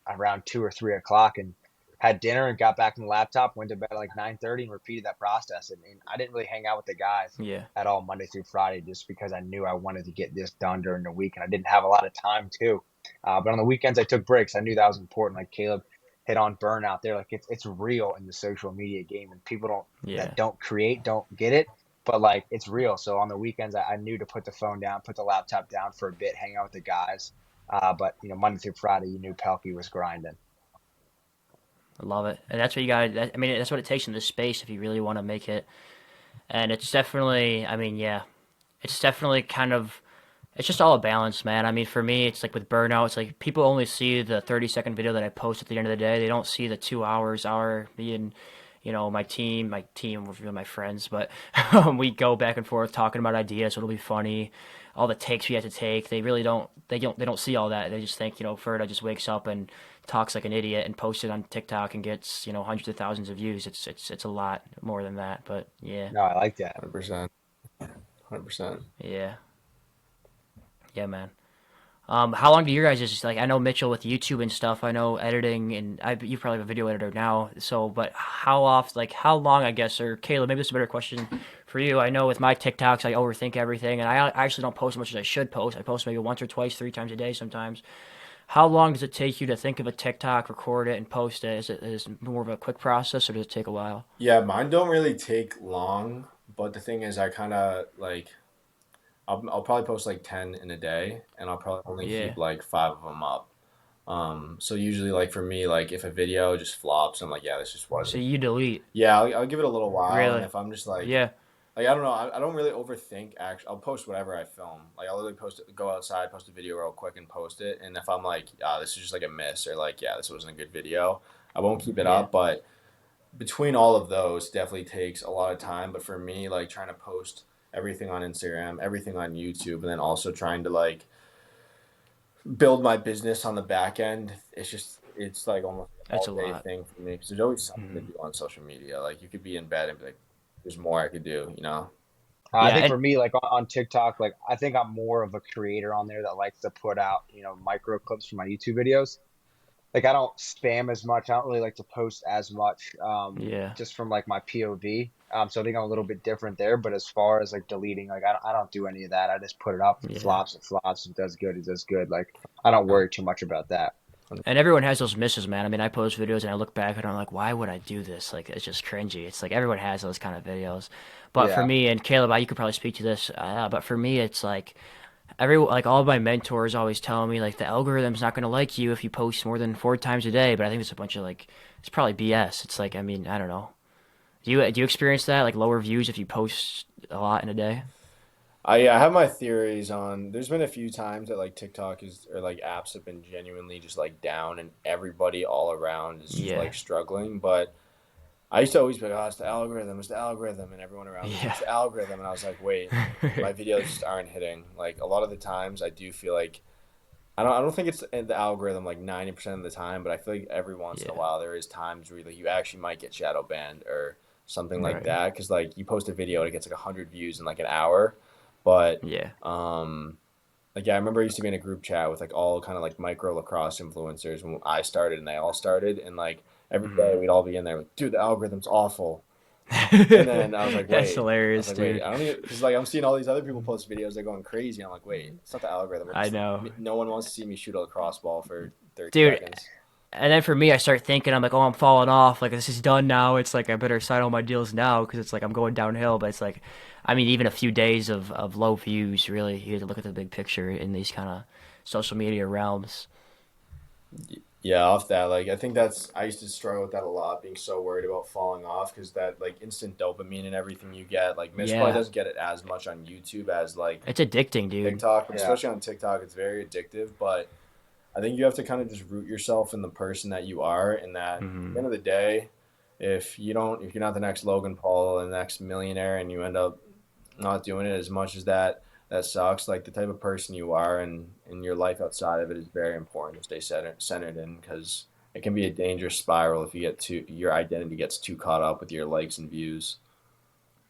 around 2 or 3 o'clock, and had dinner and got back on the laptop, went to bed at like 9:30, and repeated that process. And I didn't really hang out with the guys yeah. at all Monday through Friday, just because I knew I wanted to get this done during the week, and I didn't have a lot of time too. But on the weekends I took breaks. I knew that was important. Like Caleb hit on burnout there. Like it's real in the social media game, and people Yeah. that don't create don't get it, but like it's real. So on the weekends, I knew to put the phone down, put the laptop down for a bit, hang out with the guys. But Monday through Friday, you knew Pehlke was grinding. I love it. And that's what you got. I mean, that's what it takes in this space if you really want to make it. And it's definitely, I mean, yeah, it's definitely kind of, it's just all a balance, man. I mean, for me, it's like with burnout, it's like people only see the 30-second video that I post at the end of the day. They don't see the 2 hours, me and, my team, with my friends, but we go back and forth talking about ideas. So it'll be funny. All the takes we have to take. They don't see all that. They just think, Ferda just wakes up and talks like an idiot and posts it on TikTok and gets, hundreds of thousands of views. It's a lot more than that, but yeah. No, I like that. 100%, 100%. Yeah. Yeah, man. How long do you guys just like? I know Mitchell with YouTube and stuff. I know editing, and you probably have a video editor now. So, but how often? Like, how long? I guess, or Caleb, maybe this is a better question for you. I know with my TikToks, I overthink everything, and I actually don't post as much as I should post. I post maybe once or twice, 3 times a day sometimes. How long does it take you to think of a TikTok, record it, and post it? Is it more of a quick process, or does it take a while? Yeah, mine don't really take long, but the thing is, I kind of like I'll probably post like 10 in a day, and I'll probably only Yeah. keep like 5 of them up. So usually like for me, like if a video just flops, I'm like, yeah, this just So wasn't. you delete. Yeah, I'll give it a little while, and Really? if I'm just like, Yeah. I don't know, I don't really overthink. Actually, I'll post whatever I film. Like I'll literally post it, go outside, post a video real quick, and post it. And if I'm like, this is just like a miss, or like, yeah, this wasn't a good video, I won't keep it Yeah. up. But between all of those, definitely takes a lot of time. But for me, like trying to post everything on Instagram, everything on YouTube, and then also trying to like build my business on the back end, it's like almost an That's all a day lot. thing for me because there's always something to Hmm. do on social media. Like you could be in bed and be like, there's more I could do, you know? I Yeah. think And for me, like on TikTok, like I think I'm more of a creator on there that likes to put out, micro clips from my YouTube videos. Like I don't spam as much. I don't really like to post as much, yeah. just from like my POV. So I think I'm a little bit different there. But as far as like deleting, like I don't do any of that. I just put it up. If it Yeah. flops, it flops. If it does good, it does good. Like I don't Yeah. worry too much about that. And everyone has those misses, man. I mean, I post videos and I look back and I'm like, why would I do this? Like, it's just cringy. It's like everyone has those kind of videos. But for Yeah. me, and Caleb, you could probably speak to this. But for me, it's like like all of my mentors always tell me like the algorithm's not going to like you if you post more than 4 times a day. But I think it's a bunch of like it's probably BS. It's like, I mean, I don't know. Do you experience that like lower views if you post a lot in a day? I have my theories on. There's been a few times that like TikTok is or like apps have been genuinely just like down, and everybody all around is just Yeah. like struggling. But I used to always be like, oh, it's the algorithm, and everyone around me is like, Yeah. it's the algorithm, and I was like, wait, my videos just aren't hitting. Like a lot of the times, I do feel like I don't think it's the algorithm like 90% of the time, but I feel like every once in a Yeah. while there is times where like, you actually might get shadow banned or something like Right. that because like you post a video and it gets like 100 views in like an hour, but Yeah. like yeah, I remember I used to be in a group chat with like all kind of like micro lacrosse influencers when I started and they all started and like every day Hmm. we'd all be in there like, dude, the algorithm's awful. And then That's I was hilarious, like, wait, dude. I don't even, because like I'm seeing all these other people post videos, they're going crazy. I'm like, wait, it's not the algorithm. I know. No one wants to see me shoot a lacrosse ball for 30 Dude, seconds. and then for me, I start thinking, I'm like, oh, I'm falling off. Like, this is done now. It's like, I better sign all my deals now because it's like I'm going downhill. But it's like, I mean, even a few days of low views, really, you have to look at the big picture in these kind of social media realms. Yeah, off that, like I think I used to struggle with that a lot, being so worried about falling off because that like instant dopamine and everything you get, like Miss probably Yeah. doesn't get it as much on YouTube as like It's addicting, dude. TikTok, but Yeah. especially on TikTok, it's very addictive. But I think you have to kind of just root yourself in the person that you are, and that at the Hmm. end of the day, if you're not the next Logan Paul or the next millionaire, and you end up not doing it as much as that sucks. Like the type of person you are and your life outside of it is very important to stay centered in because it can be a dangerous spiral if you get too your identity gets too caught up with your likes and views.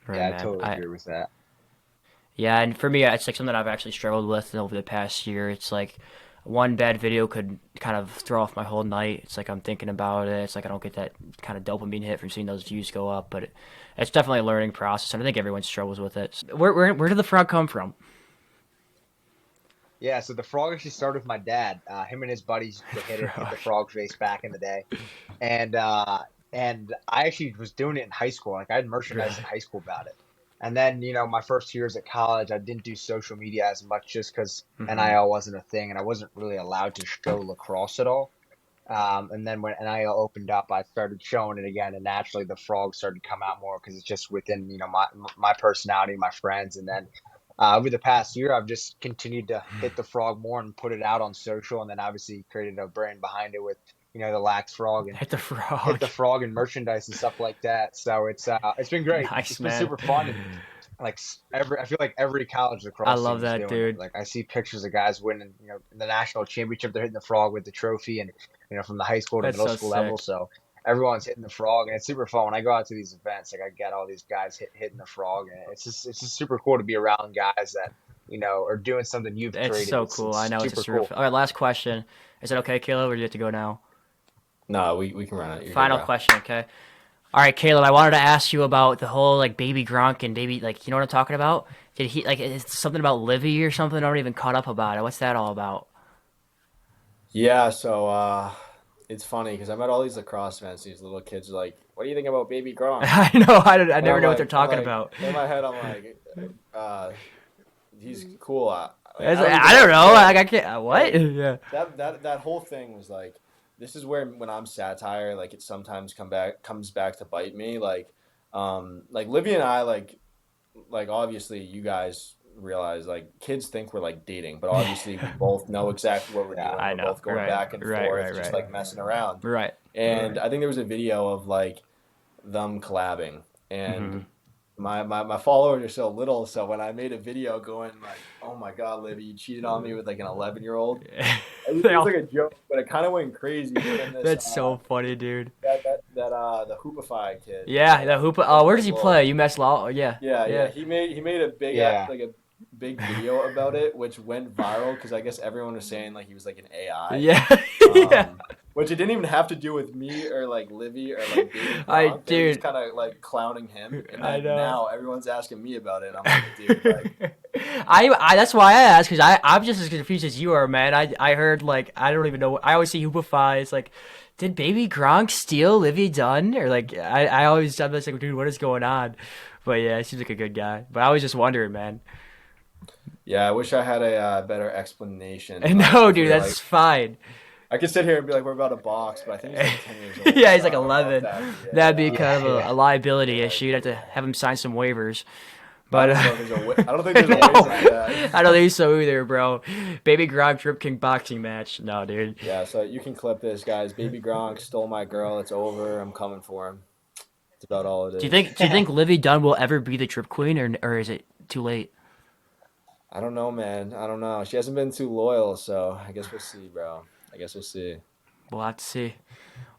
Right, Yeah, I man. totally agree with that. Yeah, and for me, it's like something I've actually struggled with over the past year. It's like one bad video could kind of throw off my whole night. It's like I'm thinking about it. It's like I don't get that kind of dopamine hit from seeing those views go up. But it's definitely a learning process, and I think everyone struggles with it. Where did the frog come from? Yeah, so the frog actually started with my dad. Him and his buddies to hit the Frog. frog face back in the day, and I actually was doing it in high school. Like I had merchandise Really? in high school about it. And then my first years at college, I didn't do social media as much just because Hmm. NIL wasn't a thing, and I wasn't really allowed to show lacrosse at all. And then when NIL opened up, I started showing it again, and naturally the frogs started to come out more because it's just within my personality, my friends. And then over the past year, I've just continued to hit the frog more and put it out on social, and then obviously created a brand behind it with the Lax Frog and Hit the hit frog. the frog and merchandise and stuff like that. So it's been great. It's Nice, been man. super fun and like I feel like every college I lacrosse love team is that, doing it. dude. Like I see pictures of guys winning, the national championship. They're hitting the frog with the trophy, and from the high school to That's middle so school level. sick. So everyone's hitting the frog, and it's super fun. When I go out to these events, like I get all these guys hitting the frog, and it's just super cool to be around guys that are doing something you've It's created. so It's cool. I it's know it's a super super. cool. All right, last question. Is it okay, Caleb, or do you have to go now? No, we can run it. You're good, Final bro. question, okay? All right, Caleb, I wanted to ask you about the whole like baby Gronk and baby like you know what I'm talking about? Did he like it's something about Livy or something? I don't even caught up about it. What's that all about? Yeah, so it's funny because I'm at all these lacrosse events. These little kids are like, "What do you think about Baby Gronk?" I know I And never know what they're talking about. in my head, I'm like, uh, he's cool. I don't know. Like I can't. What? Yeah. That whole thing was like, this is where when I'm satire, like it sometimes comes back to bite me. Like Livy and I like obviously you guys realize like kids think we're like dating, but obviously we both know exactly what we're doing. I know. We're both going back and forth, just like messing around. Right. And I think there was a video of like them collabing, and my followers are so little, so when I made a video going like, "Oh my God, Livy, you cheated on me with like an 11-year-old," it was like a joke, but it kind of went crazy. That's so funny, dude. The Hoopify kid. Yeah, the Hoopa. Oh, where does he play? UMass Law. Yeah. Yeah. He made a big video about it, which went viral because I guess everyone was saying like he was like an AI. Yeah. Yeah. Which it didn't even have to do with me or like Livy or like David. Dude, was kind of like clowning him, and I know. now everyone's asking me about it. I'm like, dude, like, I that's why I asked, because I'm just as confused as you are, man. I heard like I don't even know. I always see Hoopify. It's like, did Baby Gronk steal Livy Dunn? Or like I'm just like, dude, what is going on? But yeah, he seems like a good guy. But I was just wondering, man. Yeah, I wish I had a better explanation. No, dude, that's fine. I could sit here and be like, we're about to box, but I think he's like 10 years old. Yeah, he's like 11. That'd be kind of a liability issue. You'd have to have him sign some waivers. But I don't think there's a way like that. I don't think so either, bro. Baby Gronk Dripking boxing match. No, dude. Yeah, so you can clip this, guys. Baby Gronk stole my girl. It's over. I'm coming for him. That's about all it is. Do you think Livy Dunn will ever be the Drip Queen, or is it too late? I don't know, man. I don't know. She hasn't been too loyal, so I guess we'll see, bro. I guess we'll see. We'll have to see.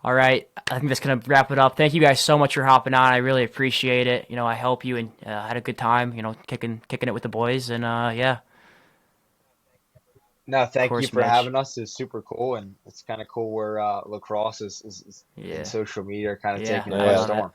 All right. I think that's going to wrap it up. Thank you guys so much for hopping on. I really appreciate it. You know, I hope you and had a good time, you know, kicking it with the boys. And, yeah. No, thank you for having us. It's super cool. And it's kind of cool where Lacrosse is in social media kind of taking it by storm.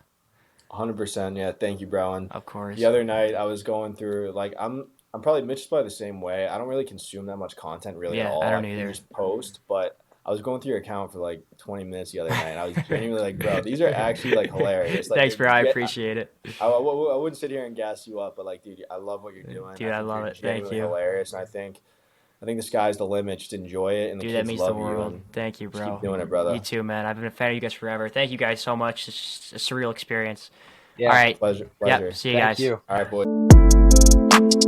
100%. Yeah. Thank you, bro. And of course. The other night I was going through, like, I'm probably Mitch's probably the same way. I don't really consume that much content really at all. I don't either. Just post, but I was going through your account for like 20 minutes the other night, and I was genuinely like, bro, these are actually like hilarious. Like, thanks, bro. I appreciate it. I wouldn't sit here and gas you up, but like, dude, I love what you're doing. Dude, I love it. Thank you. Hilarious, and I think the sky's the limit. Just enjoy it, and the dude, kids that means love the world. You. Thank you, bro. Keep doing it, brother. You too, man. I've been a fan of you guys forever. Thank you guys so much. It's just a surreal experience. Yeah, all right. Pleasure. Yep. See you guys. Thank you. All right, boys.